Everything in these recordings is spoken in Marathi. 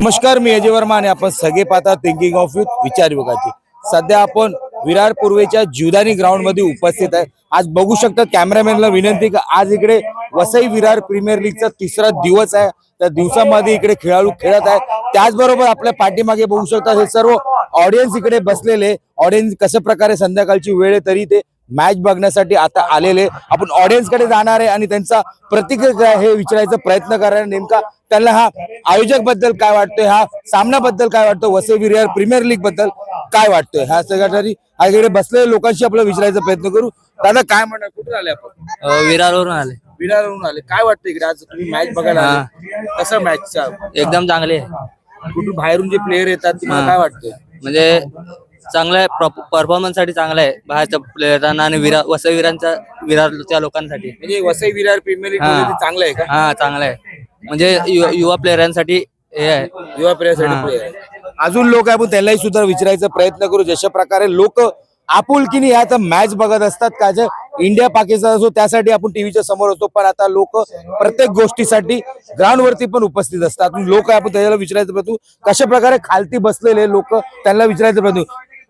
नमस्कार, मी अजय वर्मा आणि आपण सगळे पाहता थिंकिंग ऑफ यूथ विचार विभागाची। सध्या आपण विरार पूर्वेच्या जीवदानी ग्राउंड मध्ये उपस्थित आहे। आज बघू शकता कॅमेरामॅनला विनंती की आज इकडे वसई विरार प्रीमियर लीगचा तिसरा दिवस आहे। त्या दिवसामध्ये इकडे खेळाडू खेळत आहे। त्याचबरोबर आपल्या पाठीमागे बघू शकता हे सर्व ऑडियन्स इकडे बसलेले। ऑडियन्स कशा प्रकारे संध्याकाळची वेळ आहे तरी ते मॅच बघण्यासाठी आता आलेले। आपण ऑडियन्स कडे जाणार आहे आणि त्यांचा प्रतिक्रिया हे विचारायचा प्रयत्न करणार नेमका त्यांना हा आयोजक बद्दल काय वाटतोय, हा सामन्याबद्दल काय वाटतं, वसई विरार प्रीमियर लीग बद्दल काय वाटतोय, ह्या सगळ्यासाठी इकडे बसलेल्या लोकांशी आपला विचारायचा प्रयत्न करू। दादा काय म्हणणार, कुठून आले आपण? विरारवरून आले। विरारवरून आले, काय वाटतं इकडे आज तुम्ही मॅच बघायला आले? कसं मॅचचा एकदम चांगले। कुठून बाहेरून जे प्लेयर येतात तुम्हाला काय वाटतंय? म्हणजे चांगलं आहे, परफॉर्मन्स साठी चांगलं आहे बाहेरच्या प्लेयरांना आणि वसई विरारच्या लोकांसाठी। म्हणजे वसई विरार प्रीमियर लीग मध्ये चांगलं आहे का? हा चांगलं आहे, म्हणजे युवा प्लेयरांसाठी हे आहे, युवा प्लेयरसाठी प्लेयर। अजून लोक आपण त्यालाही सुद्धा विचारायचा प्रयत्न करू। जशा प्रकारे लोक आपुलकीने याचा मॅच बघत असतात का, जे इंडिया पाकिस्तान असो त्यासाठी आपण टीव्हीच्या समोर होतो, पण आता लोक प्रत्येक गोष्टीसाठी ग्राउंड वरती पण उपस्थित असतात। लोक आपण त्याला विचारायचं प्रयत्न कशा प्रकारे खालती बसलेले लोक त्यांना विचारायचं प्रयत्न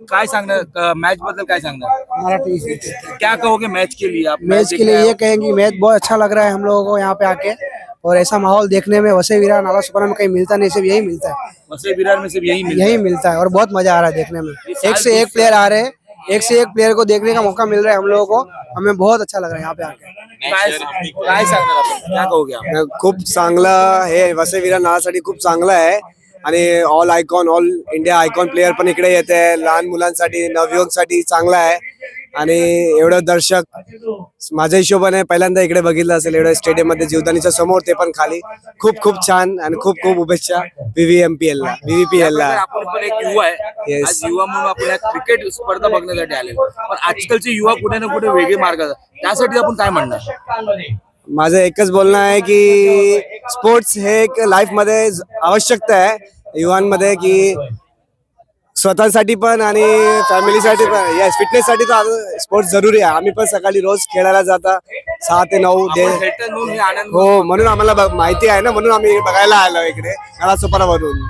काय सांगणार मॅच बद्दल, काय सांगणार? क्या कहोगे मैच के लिए? आप मैच के लिए ये कहेंगे मैच बहुत अच्छा लग रहा है हम लोगों को यहाँ पे आके, और ऐसा माहौल देखने में वसई विरार नाला सुपरा में कहीं मिलता नहीं, सिर्फ यही मिलता है। वसई विरार में सिर्फ यही मिलता है और बहुत मजा आ रहा है देखने में। एक से एक प्लेयर आ रहे हैं, एक से एक प्लेयर को देखने का मौका मिल रहा है हम लोगों को, हमें बहुत अच्छा लग रहा है यहाँ पे आके। काय सांगणार आपण, क्या कहोगे आप? खूप चांगलं हे वसई विरार नावासाठी खूप चांगलं आहे आणि ऑल इंडिया आयकॉन प्लेयर पण इकडे येते। लहान मुलांसाठी नवयुवकांसाठी चांगलं आहे आणि एवढं दर्शक माझ्या हिशोबाने पहिल्यांदा इकडे बघितलं असेल एवढं स्टेडियम मध्ये जीवदानीच्या समोर, ते पण खाली। खूप खूप छान आणि खूप खूप शुभेच्छा VVPL ला। आपण पण एक युवा आहे, आज युवा म्हणून आपण क्रिकेट स्पर्धा बघण्यासाठी आलेलो, पण आजकालचे युवा कुठे ना कुठे वेगळे मार्ग जातात, त्यासाठी आपण काय म्हणणार? माझं एकच बोलणं आहे की स्पोर्ट्स हे एक लाईफ मध्ये आवश्यकता आहे युवांमध्ये, की स्वतःसाठी पण आणि फॅमिलीसाठी पण, या फिटनेस साठी तर स्पोर्ट्स जरुरी आहे। आम्ही पण सकाळी रोज खेळायला जाता 6 ते 9 हो, म्हणून आम्हाला माहिती आहे ना, म्हणून आम्ही बघायला आलो इकडे नाला सुपरा वरून।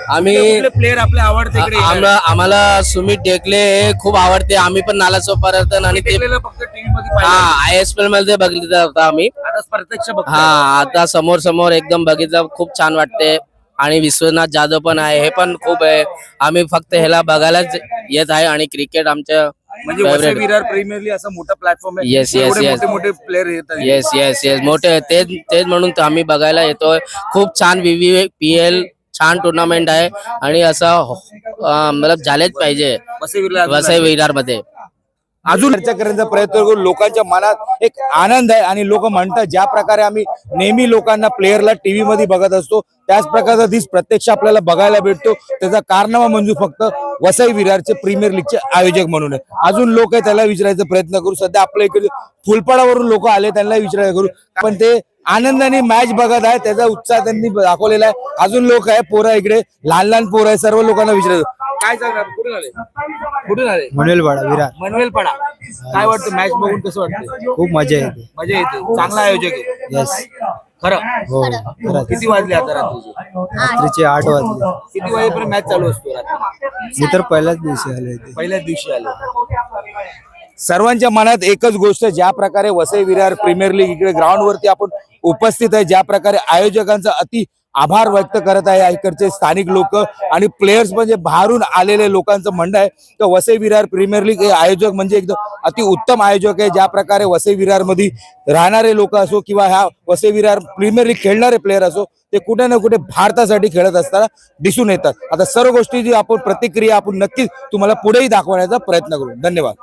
आम्ही प्लेयर आपले आवडते इकडे? आम्हाला सुमित टेकले खूप आवडते। आम्ही पण नाला सोपारतन आणि ते फक्त टीव्ही मध्ये ISPL मध्ये बघितलं होतं आम्ही, आता प्रत्यक्ष हा आता समोर एकदम बघितलं, खूप छान वाटते। आणि विश्वनाथ जाधव पण आहे, हे पण खूप आहे। आम्ही फक्त ह्याला बघायलाच येत आहे आणि क्रिकेट आमच्या म्हणजे वसई विरार प्रीमियर लीग असा मोठा प्लॅटफॉर्म आहे। Yes, yes, yes. मोठे प्लेयर येतात। येस मोठे तेच म्हणून आम्ही बघायला येतोय। खूप छान VVPL छान टुर्नामेंट आहे आणि असं मतलब झालेच पाहिजे वसई विरार मध्ये। अजून चर्चा करण्याचा प्रयत्न करू। लोकांच्या मनात एक आनंद आहे आणि लोक म्हणतात ज्या प्रकारे आम्ही नेहमी लोकांना प्लेयरला टीव्ही मध्ये बघत असतो त्याच प्रकारचा दिस प्रत्यक्ष आपल्याला बघायला भेटतो। त्याचा कारनामा म्हणजे फक्त वसई विरारचे प्रीमियर लीगचे आयोजक म्हणून आहे। अजून लोक आहे त्याला विचारायचा प्रयत्न करू। सध्या आपल्या इकडे फुलपाडावरून लोक आले, त्यांना विचारायला करू, पण ते आनंदाने मॅच बघत आहे, त्याचा उत्साह त्यांनी दाखवलेला आहे। अजून लोक आहे, पोरं इकडे लहान पोरं आहे, सर्व लोकांना विचारायचं काय सांगणार? कुठून आले? मनवेलपाडा विरार। मनवेलपाडा, काय वाटतं मॅच बघून, कसं वाटतं? खूप मजा येते। मजा येते, चांगला आयोजक आहे। यस खरं हो, किती वाजले आता रात्रीचे? रात्रीचे 8 वाजले। किती वाजेपर्यंत मॅच चालू असतो रात्री? मी तर पहिल्याच दिवशी आले होते। पहिल्याच दिवशी आले। सर्वांच्या मनात एकच गोष्ट, ज्या प्रकारे वसई विरार प्रीमियर लीग इकडे ग्राउंड वरती आपण उपस्थित आहे, ज्या प्रकारे आयोजकांचा अति आभार व्यक्त करत आहे इकडचे स्थानिक लोक आणि प्लेयर्स म्हणजे बाहेरून आलेले लोकांचं म्हणणं आहे तर वसई विरार प्रीमियर लीग हे आयोजक म्हणजे एकदम अति उत्तम आयोजक आहे। ज्या प्रकारे वसई विरार मध्ये राहणारे लोक असो किंवा ह्या वसई विरार प्रीमियर लीग खेळणारे प्लेयर असो, ते कुठे ना कुठे भारतासाठी खेळत असताना दिसून येतात। आता सर्व गोष्टी जी आपण प्रतिक्रिया आपण नक्कीच तुम्हाला पुढेही दाखवण्याचा प्रयत्न करू। धन्यवाद।